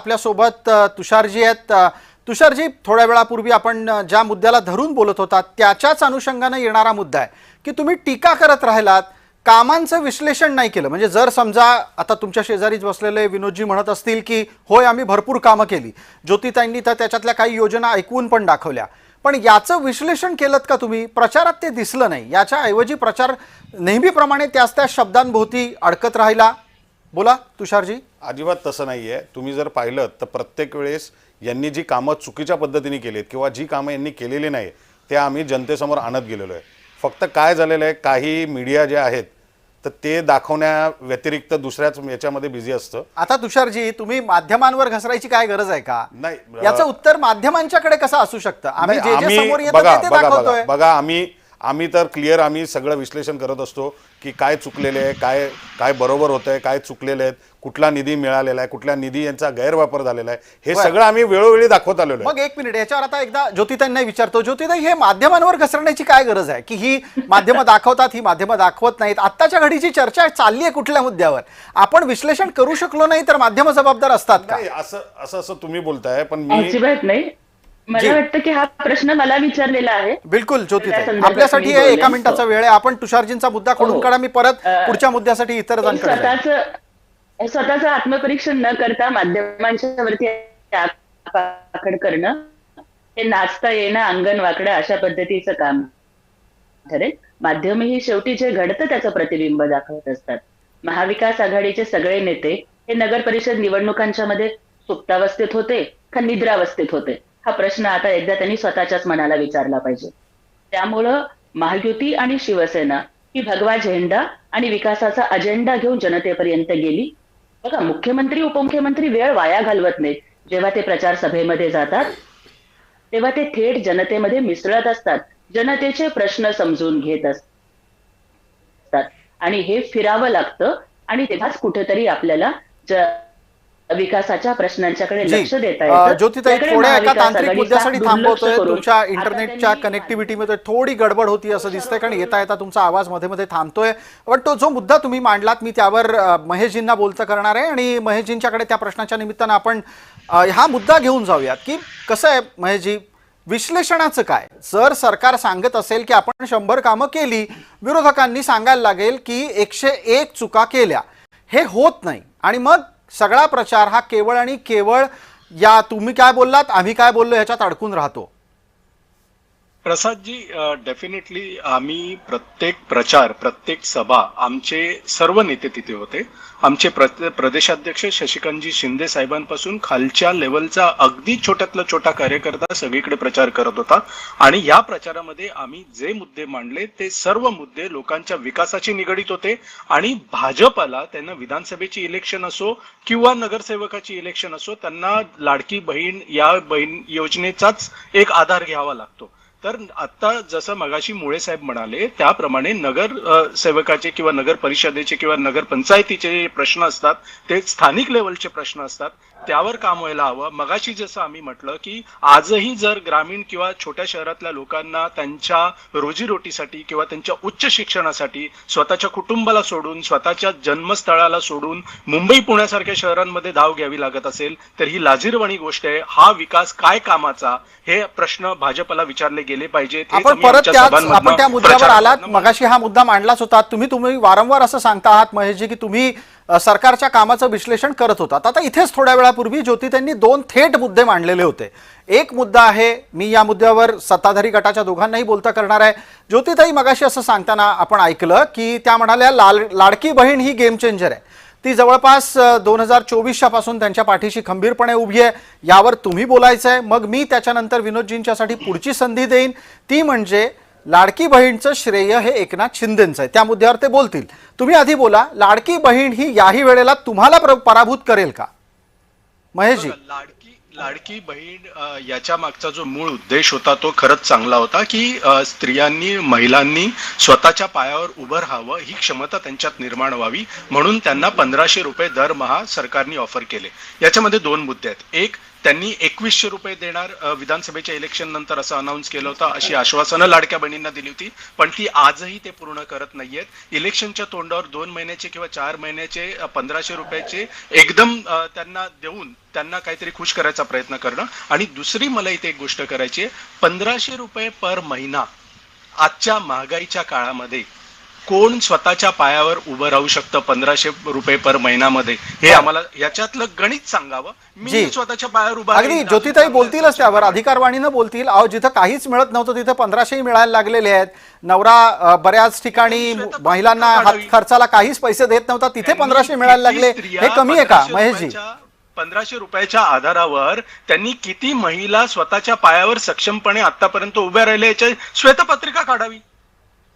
आपल्यासोबत तुषारजी आहेत. तुषारजी, थोड्या वेळापूर्वी आपण ज्या मुद्द्याला धरून बोलत होता त्याच्याच अनुषंगाने येणारा मुद्दा आहे की तुम्ही टीका करत राहिलात, कामांचं विश्लेषण नाही केलं. म्हणजे जर समजा आता तुमच्या शेजारीच बसलेले विनोदजी म्हणत असतील की होय आम्ही भरपूर कामं केली, ज्योतिताईंनी तर त्याच्यातल्या काही योजना ऐकवून पण दाखवल्या, पण याचं विश्लेषण केलं का तुम्ही? प्रचारात ते दिसलं नाही. याच्या ऐवजी प्रचार नेहमीप्रमाणे त्याच त्या शब्दांभोवती अडकत राहिला. बोला तुषारजी. अजिबात तसं नाहीये. तुम्ही जर पाहिलं तर प्रत्येक वेळेस यांनी जी कामं चुकीच्या पद्धतीने केलीत किंवा जी कामं यांनी केलेली नाही ते आम्ही जनतेसमोर आणत गेलेलो आहे. फक्त काय झालेलं आहे, काही मीडिया जे आहेत तर ते दाखवण्या व्यतिरिक्त दुसऱ्याच याच्यामध्ये बिझी असतं. आता तुषारजी, तुम्ही माध्यमांवर घसरायची काय गरज आहे का? नाही, याचं उत्तर माध्यमांच्याकडे कसं असू शकतं? आम्ही जे जे समोर येतं बघा ते बघा दाखवतोय. बघा आम्ही तर क्लिअर आम्ही सगळं विश्लेषण करत असतो की काय चुकलेले आहे, काय काय बरोबर होतंय, काय चुकलेले आहेत, कुठला निधी मिळालेला आहे, कुठल्या निधी यांचा गैरवापर झालेला आहे, हे सगळं आम्ही वेळोवेळी दाखवत आलेलो आहे. मग एक मिनिट, याच्यावर आता एकदा ज्योतिताईंना विचारतो. ज्योतिताई, हे माध्यमांवर घसरण्याची काय गरज आहे की ही माध्यमं दाखवतात, ही माध्यमं दाखवत नाहीत? आत्ताच्या घडीची चर्चा चालली आहे कुठल्या मुद्द्यावर? आपण विश्लेषण करू शकलो नाही तर माध्यम जबाबदार असतात का? असं असं तुम्ही बोलताय, पण मी अजिबात नाही. मला वाटतं की हा प्रश्न मला विचारलेला आहे. बिलकुल ज्योतिताई, आपल्यासाठी एका मिनिटाचा वेळ आहे. आपण तुषारजींचा मुद्दा खोडून काढा, मी परत पुढच्या मुद्द्यासाठी इतर स्वतःच आत्मपरीक्षण न करता माध्यमांच्या वरती आकडे करणं हे नाचता येणं अंगण वाकडं अशा पद्धतीचं काम ठरेल. माध्यम ही शेवटी जे घडतं त्याचं प्रतिबिंब दाखवत असतात. महाविकास आघाडीचे सगळे नेते हे नगर परिषद निवडणुकांच्या मध्ये सुप्तावस्थेत होते का निद्रावस्थेत होते, हा प्रश्न आता एकदा त्यांनी स्वतःच्याच मनाला विचारला पाहिजे. त्यामुळं महायुती आणि शिवसेना ही भगवा झेंडा आणि विकासाचा अजेंडा घेऊन जनतेपर्यंत गेली. बघा, मुख्यमंत्री उपमुख्यमंत्री वेळ वाया घालवत नाहीत. जेव्हा ते प्रचार सभेमध्ये जातात तेव्हा ते थेट जनतेमध्ये मिसळत असतात, जनतेचे प्रश्न समजून घेत असतात आणि हे फिरावं लागतं आणि तेव्हाच कुठेतरी आपल्याला विकासाच्या प्रश्नांच्याकडे लक्ष देता येतं. ज्योतिताई, थोड्या एका तांत्रिक मुद्द्यासाठी थांबवतोय. तुमच्या इंटरनेटच्या कनेक्टिव्हिटीमध्ये थोडी गडबड होती असं दिसतंय, कारण येता येता तुमचा आवाज मध्ये मध्ये थांबतोय. पण तो जो मुद्दा तुम्ही मांडलात मी त्यावर महेशजींना बोलतं करणार आहे आणि महेशजींच्याकडे त्या प्रश्नाच्या निमित्तानं आपण हा मुद्दा घेऊन जाऊयात की कसं आहे महेशजी, विश्लेषणाचं काय? जर सरकार सांगत असेल की आपण 100 कामं केली, विरोधकांनी सांगायला लागेल की 101 चुका केल्या, हे होत नाही आणि मग सगळा प्रचार हा केवळ आणि केवळ या तुम्ही काय बोललात आम्ही काय बोललो ह्याच्यात अडकून राहतो. प्रसादजी, डेफिनेटली आम्ही प्रत्येक प्रचार, प्रत्येक सभा, आमचे सर्व नेते तिथे होते. आमचे प्रदेशाध्यक्ष शशिकांतजी शिंदे साहेबांपासून खालच्या लेवलचा अगदी छोट्यातला छोटा कार्यकर्ता सगळीकडे प्रचार करत होता आणि या प्रचारामध्ये आम्ही जे मुद्दे मांडले ते सर्व मुद्दे लोकांच्या विकासाशी निगडीत होते आणि भाजपला त्यांना विधानसभेची इलेक्शन असो किंवा नगरसेवकाची इलेक्शन असो, त्यांना लाडकी बहीण या बहीण योजनेचाच एक आधार घ्यावा लागतो. तर आता जसं मगाशी मुळे साहेब म्हणाले त्याप्रमाणे नगर सेवकाचे किंवा नगर परिषदेचे किंवा नगर पंचायतीचे प्रश्न असतात, ते स्थानिक लेवलचे प्रश्न असतात, त्यावर काम व्हायला हवं. मगाशी जसं आम्ही म्हटलं की आजही जर ग्रामीण किंवा छोट्या शहरातल्या लोकांना त्यांच्या रोजीरोटीसाठी किंवा त्यांच्या उच्च शिक्षणासाठी स्वतःच्या कुटुंबाला सोडून, स्वतःच्या जन्मस्थळाला सोडून मुंबई पुण्यासारख्या शहरांमध्ये धाव घ्यावी लागत असेल तर ही लाजिरवाणी गोष्ट आहे. हा विकास काय कामाचा, हे प्रश्न भाजपला विचारले गेले पाहिजे. आपण परत आपण त्या मुद्द्यावर आलात. मगाशी हा मुद्दा मांडलाच होता. तुम्ही वारंवार असं सांगता आहात महेशजी की तुम्ही सरकारच्या कामाचं विश्लेषण करत होतात. आता इथेच थोड्या वेळापूर्वी ज्योतिताईंनी 2 थेट मुद्दे मांडलेले होते. एक मुद्दा आहे, मी या मुद्द्यावर सत्ताधारी गटाच्या दोघांनाही बोलता करणार आहे. ज्योतिताई मगाशी असं सांगताना आपण ऐकलं की त्या म्हणाल्या लाडकी बहीण ही गेम चेंजर आहे, ती जवळपास 2024च्या पासून त्यांच्या पाठीशी खंबीरपणे उभी आहे. यावर तुम्ही बोलायचं आहे, मग मी त्याच्यानंतर विनोदजींच्यासाठी पुढची संधी देईन, ती म्हणजे लाडकी बहीणचं श्रेय हे एकनाथ शिंदेंचं आहे. त्या मुद्द्यावर ते बोलतील. तुम्ही आधी बोला, लाडकी बहीण ही याही वेळेला तुम्हाला पराभूत करेल का? महेशजी. लाडकी बहीण याच्या मागचा जो मूळ उद्देश होता तो खरंच चांगला होता की स्त्रियांनी, महिलांनी स्वतःच्या पायावर उभं राहावं, ही क्षमता त्यांच्यात निर्माण व्हावी, म्हणून त्यांना 1500 रुपये दरमहा सरकारने ऑफर केले. याच्यामध्ये 2 मुद्दे आहेत. एक, त्यांनी 2100 रुपये देणार विधानसभेच्या इलेक्शन नंतर असं अनाऊन्स केलं होतं, अशी आश्वासनं लाडक्या बहिणींना दिली होती, पण ती आजही ते पूर्ण करत नाहीयेत. इलेक्शनच्या तोंडावर 2 महिन्याचे किंवा 4 महिन्याचे 1500 रुपयाचे एकदम त्यांना देऊन त्यांना काहीतरी खुश करायचा प्रयत्न करणं. आणि दुसरी मला इथे एक गोष्ट करायची आहे, 1500 रुपये पर महिना आजच्या महागाईच्या काळामध्ये कोण स्वतःच्या पायावर उभं राहू शकतं 1500 रुपये पर महिन्यामध्ये, हे आम्हाला याच्यातलं गणित सांगावं. मी जी. स्वतःच्या पायावर उभा अगदी राहीन. ज्योतिताई बोलतीलच त्यावर, अधिकारवाणीनं बोलतील. अहो, जिथं काहीच मिळत नव्हतं तिथं 1500 मिळायला लागलेले आहेत. नवरा बऱ्याच ठिकाणी महिलांना हात खर्चाला काहीच पैसे देत नव्हता, तिथे 1500 मिळायला लागले. हे कमी आहे का महेशजी? 1500 रुपयाच्या आधारावर त्यांनी किती महिला स्वतःच्या पायावर सक्षमपणे आतापर्यंत उभ्या राहिल्या याची श्वेतपत्रिका काढावी.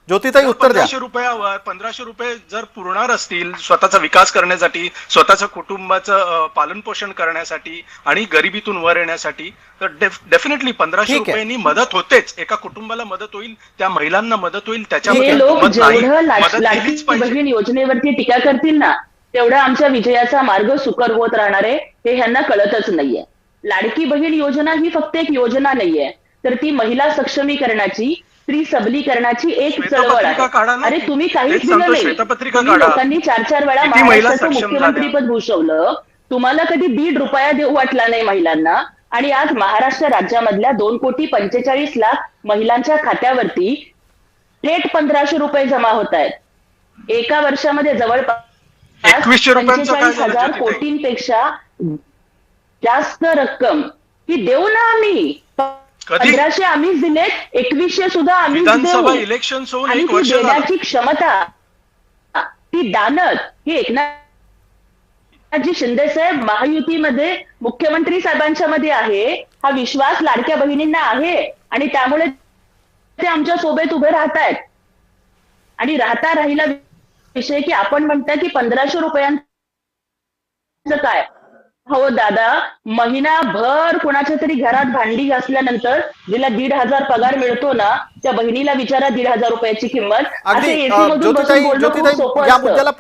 ज्योतिताई उत्तर द्या. 1500 रुपयावर 1500 रुपये जर पुरणार असतील स्वतःचा विकास करण्यासाठी, स्वतःचं कुटुंबाचं पालन पोषण करण्यासाठी आणि गरिबीतून वर येण्यासाठी, तर डेफिनेटली 1500 ठीक आहे. रुपयांनी मदत होतेच. एका कुटुंबाला मदत होईल, त्या महिलांना मदत होईल. हे लोक जेवढं मदत लाडकी केलीच पाहिजे. बहीण योजनेवरती टीका करतील ना, तेवढा आमच्या विजयाचा मार्ग सुकर होत राहणार आहे, हे ह्यांना कळतच नाहीये. लाडकी बहीण योजना ही फक्त एक योजना नाहीये, तर ती महिला सक्षमीकरणाची, स्त्री सबलीकरणाची एक चळवळ आहे. काढा ना. अरे तुम्ही काहीच तेच दिलं सांगतो, नाही. श्वेतपत्रिका तुम्ही काढा. लोकांनी 4-4 वेळा किती महिला महाराष्ट्राचं सक्षम मुख्यमंत्रीपद भूषवलं, तुम्हाला कधी ₹1.5 देऊ वाटला नाही महिलांना. आणि आज महाराष्ट्र राज्यामधल्या 2,45,00,000 महिलांच्या खात्यावरती थेट 1500 रुपये जमा होत आहेत. एका वर्षामध्ये जवळपास 2100 रुपयांचं काय झालं, 45,000 ज्योतिताई? कोटींपेक्षा जास्त रक्कम ही देऊ ना आम्ही. कधी? 1500 आम्हीच दिलेत, 2100 सुद्धा आम्हीच विधानसभा देऊ. इलेक्शन होऊन आणि 1 ती वर्ष झालं. देण्याची क्षमता, ती दानत ही एकनाथजी शिंदे साहेब महायुतीमध्ये मुख्यमंत्री साहेबांच्या मध्ये आहे. हा विश्वास लाडक्या बहिणींना आहे आणि त्यामुळे ते आमच्या सोबत उभे राहतायत. आणि राहिला विषय की आपण म्हणता की 1500 रुपयांचं काय. हो दादा, महिनाभर कोणाच्या तरी घरात भांडी घासल्यानंतर जिला 1,500 पगार मिळतो ना, त्या बहिणीला विचारा 1,500 रुपयाची किंमत. अगदी असं AC मधून बसून बोलणं खूप सोपं या असतं. मुद्द्याला